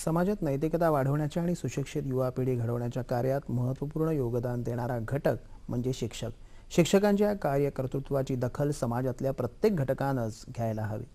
समाजात नैतिकता वाढवण्याच्या आणि सुशिक्षित युवा पिढी घडवण्याच्या कार्यात महत्त्वपूर्ण योगदान देणारा घटक म्हणजे शिक्षक. शिक्षकांच्या कार्यकर्तृत्वाची दखल समाजातल्या प्रत्येक घटकानंच घ्यायला हवी.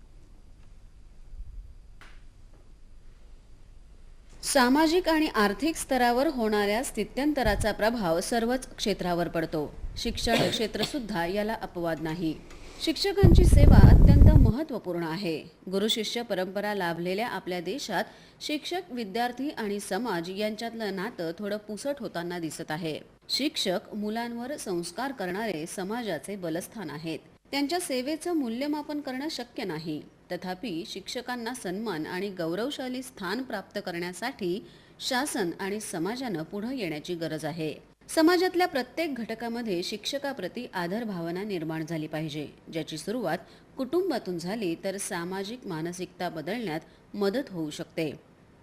सामाजिक आणि आर्थिक स्तरावर होणाऱ्या स्थित्यंतराचा प्रभाव सर्वच क्षेत्रावर पडतो. शिक्षण क्षेत्र सुद्धा याला अपवाद नाही. शिक्षकांची सेवा अत्यंत महत्त्वपूर्ण आहे. गुरुशिष्य परंपरा लाभलेल्या आपल्या देशात शिक्षक, विद्यार्थी आणि समाज यांच्यातलं नातं थोडं पुसट होताना दिसत आहे. शिक्षक मुलांवर संस्कार करणारे समाजाचे बलस्थान आहेत. त्यांच्या सेवेचं मूल्यमापन करणं शक्य नाही. तथापि शिक्षकांना सन्मान आणि गौरवशाली स्थान प्राप्त करण्यासाठी शासन आणि समाजानं पुढे येण्याची गरज आहे. समाजातल्या प्रत्येक घटकामध्ये शिक्षकाप्रती आदर भावना निर्माण झाली पाहिजे, ज्याची सुरुवात कुटुंबातून झाली तर सामाजिक मानसिकता बदलण्यात मदत होऊ शकते.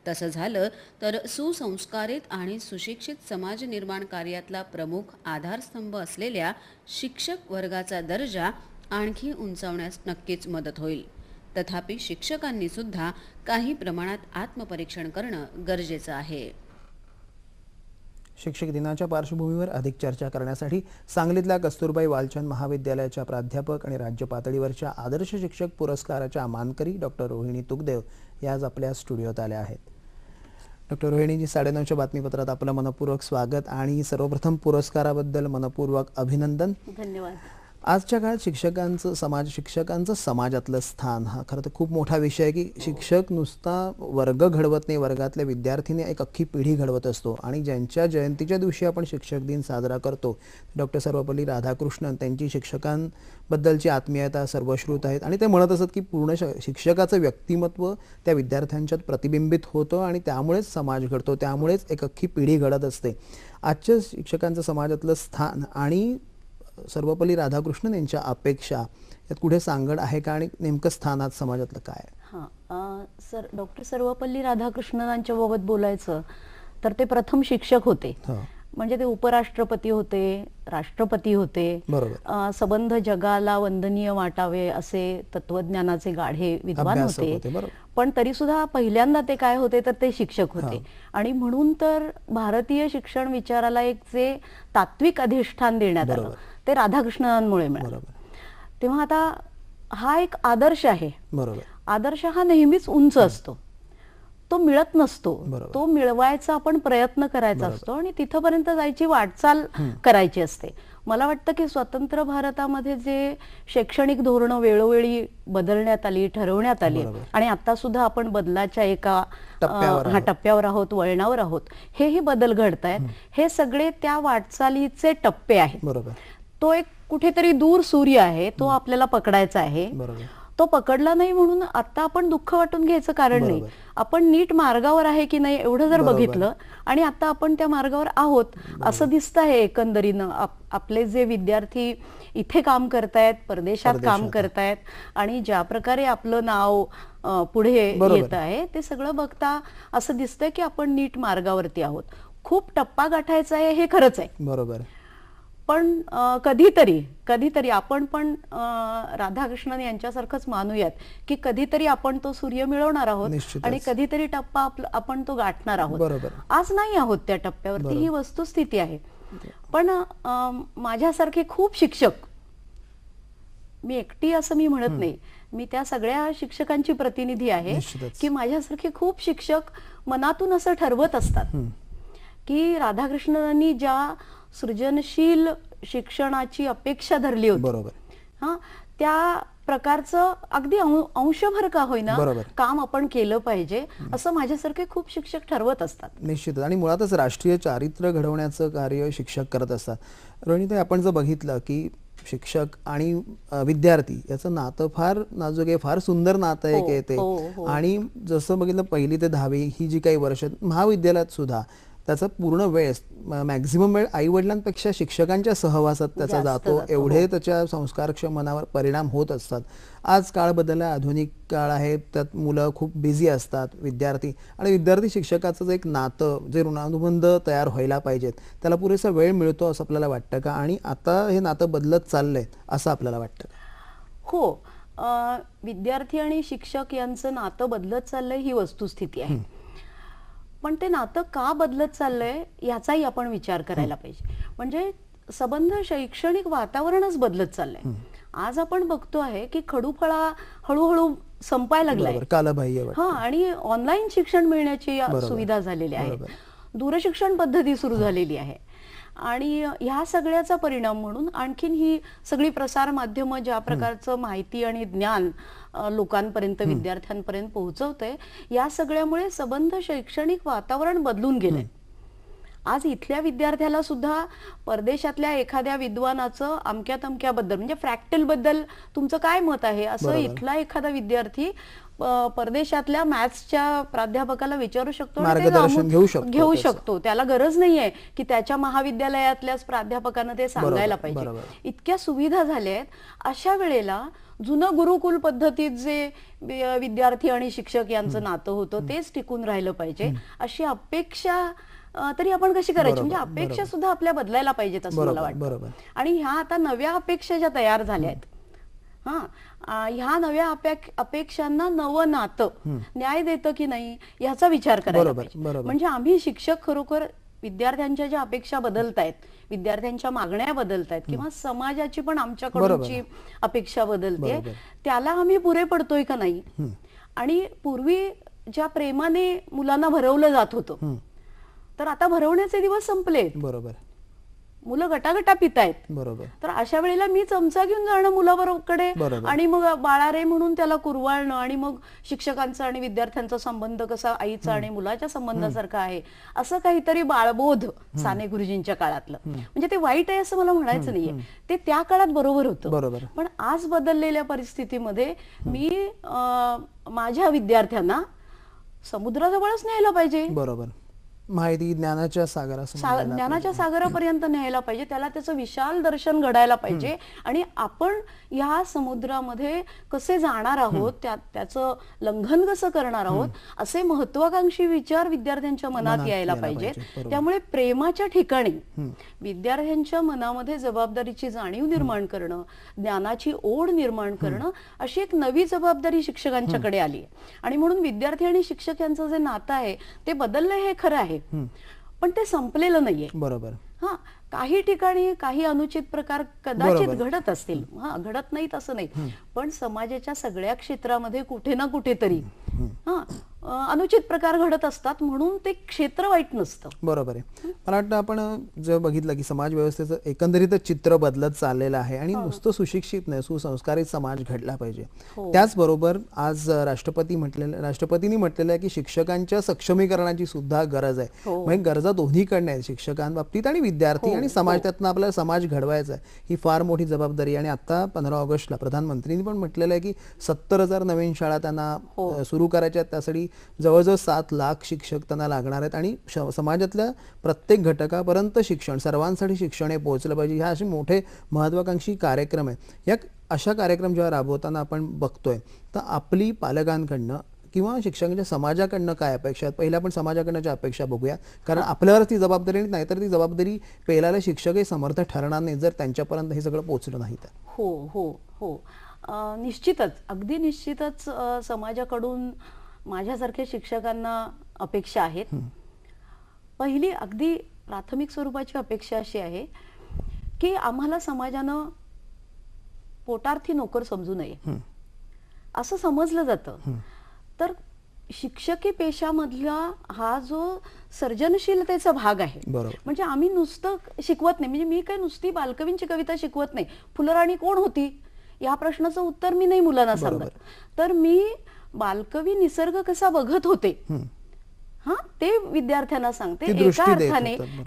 तसं झालं तर सुसंस्कारित आणि सुशिक्षित समाज निर्माण कार्यातला प्रमुख आधारस्तंभ असलेल्या शिक्षक वर्गाचा दर्जा आणखी उंचावण्यास नक्कीच मदत होईल. तथापि शिक्षकांनी सुद्धा काही प्रमाणात आत्मपरीक्षण करणं गरजेचं आहे. शिक्षक दिनाच्या पार्श्वभूमीवर अधिक चर्चा करण्यासाठी सांगलीतल्या कस्तुरबाई वालचंद महाविद्यालयाच्या प्राध्यापक आणि राज्य पातळीवरच्या आदर्श शिक्षक पुरस्काराच्या मानकरी डॉक्टर रोहिणी तुगदेव या आज आपल्या स्टुडिओत आल्या आहेत. डॉक्टर रोहिणीजी, 9:30च्या बातमीपत्रात आपलं मनपूर्वक स्वागत आणि सर्वप्रथम पुरस्काराबद्दल मनपूर्वक अभिनंदन. धन्यवाद. आजच्या काळात शिक्षकांचं समाजातलं स्थान हा खरं तर खूप मोठा विषय आहे की शिक्षक नुसता वर्ग घडवत नाही, वर्गातल्या विद्यार्थीने एक अख्खी पिढी घडवत असतो. आणि ज्यांच्या जयंतीच्या दिवशी आपण शिक्षक दिन साजरा करतो, डॉक्टर सर्वपल्ली राधाकृष्णन, त्यांची शिक्षकांबद्दलची आत्मीयता सर्वश्रुत आहेत आणि ते म्हणत असत की पूर्ण शिक्षकाचं व्यक्तिमत्व त्या विद्यार्थ्यांच्यात प्रतिबिंबित होतं आणि त्यामुळेच समाज घडतो, त्यामुळेच एक अख्खी पिढी घडत असते. आजच्या शिक्षकांचं समाजातलं स्थान आणि सर्वपल्ली राधाकृष्णन यांच्या अपेक्षा यात कुठे सांगड आहे का आणि नेमकं स्थानात समाजातलं काय? सर, डॉक्टर सर्वपल्ली राधाकृष्णनांच्या बाबत बोलायचं तर ते प्रथम शिक्षक होते. म्हणजे ते उपराष्ट्रपती होते, राष्ट्रपती होते. संबंध जगाला वंदनीय वाटावे असे तत्वज्ञानाचे गाढे विद्वान होते. पण तरी सुद्धा पहिल्यांदा ते काय होते तर ते शिक्षक होते. आणि म्हणून तर भारतीय शिक्षण विचाराला एक जे तात्विक अधिष्ठान देण्यात आलं ते राधाकृष्णनांमुळे मिळालं. तेव्हा आता हा एक आदर्श आहे. आदर्श हा नेहमीच उंच असतो, तो मिळत नसतो. तो मिळवायचा आपण प्रयत्न करायचा असतो आणि तिथपर्यंत जायची वाटचाल करायची असते. मला वाटतं की स्वतंत्र भारतामध्ये जे शैक्षणिक धोरणं वेळोवेळी बदलण्यात आली, ठरवण्यात आली आणि आता सुद्धा आपण बदलाच्या एका टप्प्यावर आहोत, वळणावर आहोत. हेही बदल घडतायत. हे सगळे त्या वाटचालीचे टप्पे आहेत. तो एक कुठेतरी दूर सूर्य आहे, तो आपल्याला पकडायचा आहे. तो पकडला नाही म्हणून आता आपण दुःख वाटून घ्यायचं कारण नाही. आपण नीट मार्गावर आहे की नाही एवढं जर बघितलं आणि आता आपण त्या मार्गावर आहोत असं दिसत आहे एकंदरीनं. आपले जे विद्यार्थी इथे काम करतायत, परदेशात काम करतायत आणि ज्या प्रकारे आपलं नाव पुढे येत आहे ते सगळं बघता असं दिसतंय की आपण नीट मार्गावरती आहोत. खूप टप्पा गाठायचा आहे हे खरंच आहे. बरोबर. पण कधीतरी आपण पण राधाकृष्णन यांच्यासारखंच मानूयात की कधीतरी आपण तो सूर्य मिळवणार आहोत आणि कधीतरी टप्पा आपण तो गाठणार आहोत. आज नाही आहोत त्या टप्प्यावरती, ही वस्तुस्थिती आहे. पण माझ्यासारखे खूप शिक्षक, मी एकटी असं मी म्हणत नाही, मी त्या सगळ्या शिक्षकांची प्रतिनिधी आहे की माझ्यासारखे खूप शिक्षक मनातून असं ठरवत असतात की राधाकृष्णनांनी ज्या सृजनशील शिक्षणाची अपेक्षा धरली होती, त्या प्रकारचं अगदी अंशभर का होईना काम आपण केलं पाहिजे असं माझ्यासारखे खूप शिक्षक ठरवत असतात. निश्चितच. आणि मुळातच राष्ट्रीय चारित्र्य घडवण्याचं कार्य शिक्षक करत असतात. रोहिणीताई, आपण जर बघितलं की शिक्षक आणि विद्यार्थी याचं नातं फार नाजूक आहे, फार सुंदर नातं आहे की ते. आणि जसं बघितलं 1ली ते 10वी ही जी काही वर्ष, महाविद्यालयात सुद्धा त्याचा पूर्ण वेळ, मॅक्झिमम वेळ आई वडिलांपेक्षा शिक्षकांच्या सहवासात त्याचा जातो. एवढे त्याच्या संस्कारक्षम मनावर परिणाम होत असतात. आज काळ बदलला, आधुनिक काळ आहे, त्यात मुलं खूप बिझी असतात, विद्यार्थी शिक्षकाचं जे एक नातं, जे ऋणानुबंध तयार व्हायला पाहिजेत, त्याला पुरेसा वेळ मिळतो असं आपल्याला वाटतं का? आणि आता हे नातं बदलत चाललंय असं आपल्याला वाटतं? हो, विद्यार्थी आणि शिक्षक यांचं नातं बदलत चाललंय ही वस्तुस्थिती आहे. पण ते नातं का बदलत चाललंय याचाही आपण विचार करायला पाहिजे. म्हणजे संबंध शैक्षणिक वातावरणच बदलत चाललंय. आज आपण बघतो आहे की खडूफळा हळूहळू संपायला लागलाय. कालबाह्य वाटतं. आणि ऑनलाईन शिक्षण मिळण्याची सुविधा झालेली आहे. दूरशिक्षण पद्धती सुरू झालेली आहे. आणि ह्या सगळ्याचा परिणाम म्हणून आणखीन ही सगळी प्रसार माध्यम ज्या प्रकारचं माहिती आणि ज्ञान लोकांपर्यंत विद्यार्थ्यांपर्यंत पोहोचवतंय, या सगळ्यामुळे संबंध शैक्षणिक वातावरण बदलून गेलंय. आज इथल्या विद्यार्थ्याला सुद्धा परदेशातल्या एखाद्या विद्वानाचं अमक्या तमक्याबद्दल म्हणजे फ्रॅक्टल बद्दल तुमचं काय मत आहे असं इथला एखादा विद्यार्थी परदेशातल्या मॅथ्सच्या प्राध्यापकाला विचारू शकतो, मार्गदर्शन घेऊ शकतो. त्याला गरज नाहीये की त्याच्या महाविद्यालयातल्याच प्राध्यापकानं ते सांगायला पाहिजे. इतक्या सुविधा झाल्या आहेत. अशा वेळेला जुनं गुरुकुल पद्धतीत जे विद्यार्थी आणि शिक्षक यांचं नातं होतं तेच टिकून राहिलं पाहिजे अशी अपेक्षा तरी आपण कशी करायची. म्हणजे अपेक्षा सुद्धा आपल्या बदलायला पाहिजेत असं मला वाटतं. आणि ह्या आता नव्या अपेक्षा ज्या तयार झाल्या आहेत, ह्या नव्या अपेक्षांना नवं नातं न्याय देतं की नाही याचा विचार करायला पाहिजे. म्हणजे आम्ही शिक्षक खरोखर विद्यार्थ्यांच्या ज्या अपेक्षा बदलतायत, विद्यार्थ्यांच्या मागण्या बदलतायत किंवा समाजाची पण आमच्याकडूनची अपेक्षा बदलते, त्याला आम्ही पुरे पडतोय का नाही. आणि पूर्वी ज्या प्रेमाने मुलांना भरवलं जात होतं, तर आता भरवण्याचे दिवस संपले. बरोबर. मुलं गटागटा पितायत. बरोबर. तर अशा वेळेला मी चमचा घेऊन जाणं मुलाबरोबरकडे आणि मग बाळा रे म्हणून त्याला कुरवाळणं आणि मग शिक्षकांचा आणि विद्यार्थ्यांचा संबंध कसा आईचा आणि मुलाच्या संबंधासारखा आहे असं काहीतरी बाळबोध साने गुरुजींच्या काळातलं. म्हणजे ते वाईट आहे असं मला म्हणायचं नाहीये, ते त्या काळात बरोबर होतं. पण आज बदललेल्या परिस्थितीमध्ये मी माझ्या विद्यार्थ्यांना समुद्राजवळच न्यायला पाहिजे. बरोबर. माहिती ज्ञानाच्या सागरापर्यंत न्यायला पाहिजे. त्याला त्याचं विशाल दर्शन घडायला पाहिजे. आणि आपण या समुद्रामध्ये कसे जाणार आहोत, त्याचं लंघन कसं करणार आहोत असे महत्वाकांक्षी विचार विद्यार्थ्यांच्या मनात यायला पाहिजेत. त्यामुळे प्रेमाच्या ठिकाणी विद्यार्थ्यांच्या मनामध्ये जबाबदारीची जाणीव निर्माण करणं, ज्ञानाची ओढ निर्माण करणं अशी एक नवी जबाबदारी शिक्षकांच्याकडे आली आहे. आणि म्हणून विद्यार्थी आणि शिक्षक यांचं जे नातं आहे ते बदललंय हे खरं आहे, पण ते संपलेलं नाहीये. बरोबर. काही ठिकाणी काही अनुचित प्रकार कदाचित घडत असतील, घडत नाहीत असं नाही, पण समाजाच्या सगळ्या क्षेत्रामध्ये कुठे ना कुठेतरी अनुचित प्रकार घडत असतात, म्हणून ते क्षेत्र वाईट नसतं. बरोबर आहे. मला वाटतं आपण जर बघितलं की समाज व्यवस्थेचं एकंदरीतच चित्र बदलत चाललेलं आहे आणि नुसतं सुशिक्षित नाही, सुसंस्कारित समाज घडला पाहिजे. त्याचबरोबर आज राष्ट्रपतींनी म्हटलेलं आहे की शिक्षकांच्या सक्षमीकरणाची सुद्धा गरज आहे. म्हणजे गरजा दोन्हीकडनं आहेत, शिक्षकांबाबतीत आणि विद्यार्थी आणि समाज. त्यातनं आपल्याला समाज घडवायचा आहे, ही फार मोठी जबाबदारी. आणि आता 15 ऑगस्टला प्रधानमंत्रींनी पण म्हटलेलं आहे की 70,000 नवीन शाळा त्यांना सुरू करायच्या. त्यासाठी जवळजवळ 7 लाख शिक्षक त्यांना लागणार आहेत. आणि समाजातल्या प्रत्येक घटकापर्यंत शिक्षण, सर्वांसाठी शिक्षण हे पोहोचलं पाहिजे. ह्या असे मोठे महत्वाकांक्षी कार्यक्रम आहेत. या अशा कार्यक्रम जेव्हा राबवताना आपण बघतोय तर आपली पालकांकडनं किंवा शिक्षकांच्या समाजाकडनं काय अपेक्षा आहेत, पहिल्या आपण समाजाकडनंच्या अपेक्षा बघूया. कारण आपल्यावरच ती जबाबदारी नाही, तर ती जबाबदारी पेलायला शिक्षकही समर्थ ठरणार नाही जर त्यांच्यापर्यंत हे सगळं पोहोचलं नाही तर. हो निश्चितच, अगदी निश्चितच समाजाकडून माझ्यासारख्या शिक्षकांना अपेक्षा आहेत. पहिली अगदी प्राथमिक स्वरूपाची अपेक्षा अशी आहे की आम्हाला समाजानं पोटार्थी नोकर समजू नये असं समजलं जातं. तर शिक्षकी पेशामधला हा जो सर्जनशीलतेचा भाग आहे, म्हणजे आम्ही नुसतं शिकवत नाही, म्हणजे मी काय नुसती बालकवींची कविता शिकवत नाही, फुलराणी कोण होती या प्रश्नाचं उत्तर मी नाही मुलांना सांगत, तर मी बालकवी निसर्ग कसा बघत होते ते विद्यार्थ्यांना सांगते.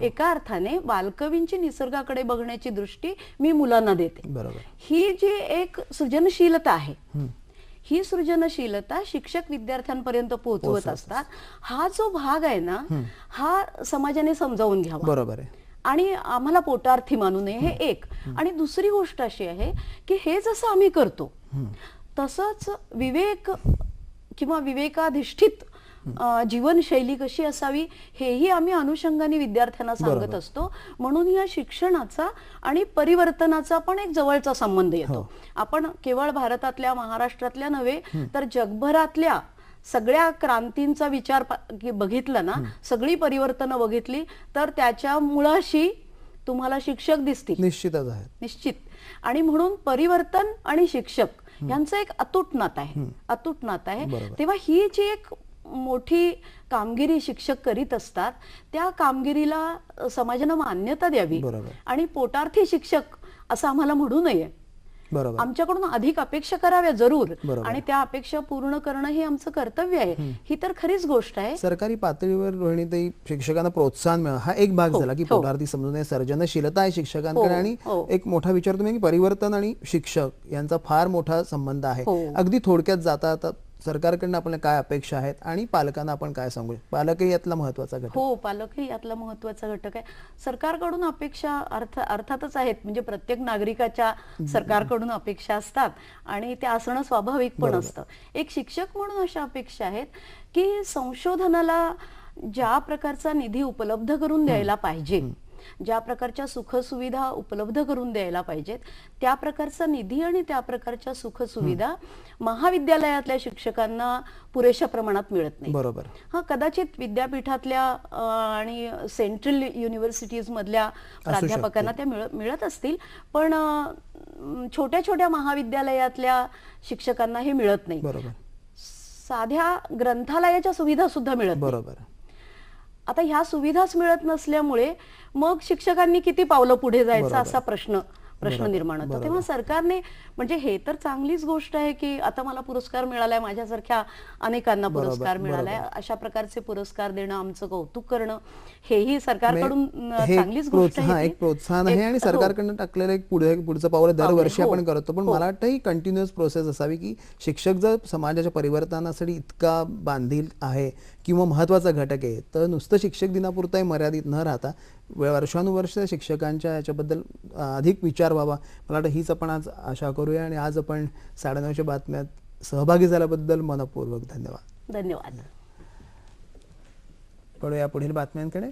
एका अर्थाने बालकवींची निसर्गाकडे बघण्याची दृष्टी मी मुलांना देते. ही जी एक सृजनशीलता आहे, ही सृजनशीलता शिक्षक विद्यार्थ्यांपर्यंत पोहोचवत असतात. हा जो भाग आहे ना, हा समाजाने समजावून घ्यावा. बरोबर आहे. आणि आम्हाला पोटार्थी मानू नये, हे एक. आणि दुसरी गोष्ट अशी आहे की हे जसं आम्ही करतो तसंच विवेक किंवा विवेकाधिष्ठित जीवनशैली कशी असावी हेही आम्ही अनुषंगाने विद्यार्थ्यांना सांगत असतो. म्हणून या शिक्षणाचा आणि परिवर्तनाचा पण एक जवळचा संबंध येतो. आपण केवळ भारतातल्या, महाराष्ट्रातल्या नव्हे तर जगभरातल्या सगळ्या क्रांतींचा विचार बघितला ना, सगळी परिवर्तनं बघितली तर त्याच्या मुळाशी तुम्हाला शिक्षक दिसतील, निश्चितच आहे, निश्चित. आणि म्हणून परिवर्तन आणि शिक्षक यांचं एक अतूट नातं आहे, अतूट नातं आहे. तेव्हा ही जी एक मोठी कामगिरी शिक्षक करीत असतात, त्या कामगिरीला समाजानं मान्यता द्यावी आणि पोटार्थी शिक्षक असं आम्हाला म्हणू नये. आमच्याकडून अधिक अपेक्षा कराव्या जरूर, आणि त्या अपेक्षा पूर्ण करणं हे आमचं कर्तव्य आहे. ही तर खरीच गोष्ट आहे. सरकारी पातळीवर रोहिणीताई शिक्षकांना प्रोत्साहन मिळावं हा एक भाग झाला की पोटार्थी समजून सर्जनशीलता आहे शिक्षकांकडे, आणि एक मोठा विचार तुम्ही की परिवर्तन आणि शिक्षक यांचा फार मोठा संबंध आहे. अगदी थोडक्यात जाता सरकारकडनं आपल्याला काय अपेक्षा आहेत आणि पालकांना आपण काय सांगू? पालकही यातला महत्वाचा घटक. हो, पालकही यातला महत्वाचा घटक आहे. सरकारकडून अपेक्षा अर्थातच आहेत, म्हणजे प्रत्येक नागरिकाच्या सरकारकडून अपेक्षा असतात आणि ते असणं स्वाभाविक पण असतं. एक शिक्षक म्हणून अशा अपेक्षा आहेत की संशोधनाला ज्या प्रकारचा निधी उपलब्ध करून द्यायला पाहिजे, ज्या प्रकारच्या सुखसुविधा उपलब्ध करून द्यायला पाहिजेत, त्या प्रकारचा निधी आणि त्या प्रकारच्या सुखसुविधा महाविद्यालयातल्या शिक्षकांना पुरेशा प्रमाणात मिळत नाही. बरोबर. हा, कदाचित विद्यापीठातल्या आणि सेंट्रल युनिव्हर्सिटीज मधल्या प्राध्यापकांना त्या मिळत असतील, पण छोट्या छोट्या महाविद्यालयातल्या शिक्षकांना हे मिळत नाही. साध्या ग्रंथालयाच्या सुविधा सुद्धा मिळत नाही. बरोबर. आता ह्या सुविधाच मिळत नसल्यामुळे मग शिक्षकांनी किती पावलं पुढे जायचं असा प्रश्न निर्माण होतो. तेव्हा सरकारने, म्हणजे हे तर चांगलीच गोष्ट आहे की आता मला पुरस्कार मिळालाय, माझ्यासारख्या अनेकांना पुरस्कार मिळालाय, अशा प्रकारचे पुरस्कार देणं, आमचं कौतुक करणं, हेही सरकारकडून चांगलीच गोष्ट आहे, एक प्रोत्साहन आहे. आणि सरकारकडनं टाकलेलं एक पुढचं पाऊल दरवर्षी आपण करतो, पण मला वाटतं ही कंटिन्युअस प्रोसेस असावी की शिक्षक जर समाजाच्या परिवर्तनासाठी इतका बांधील आहे किंवा महत्वाचा घटक आहे, तर नुसतं शिक्षक दिनापुरताही मर्यादित न राहता वर्षानुवर्ष शिक्षकांच्या याच्याबद्दल अधिक विचार व्हावा. मला वाटतं हीच आपण आज आशा करूया. आणि आज आपण 9:30च्या बातम्यात सहभागी झाल्याबद्दल मनपूर्वक धन्यवाद. धन्यवाद. पडूया पुढील बातम्यांकडे.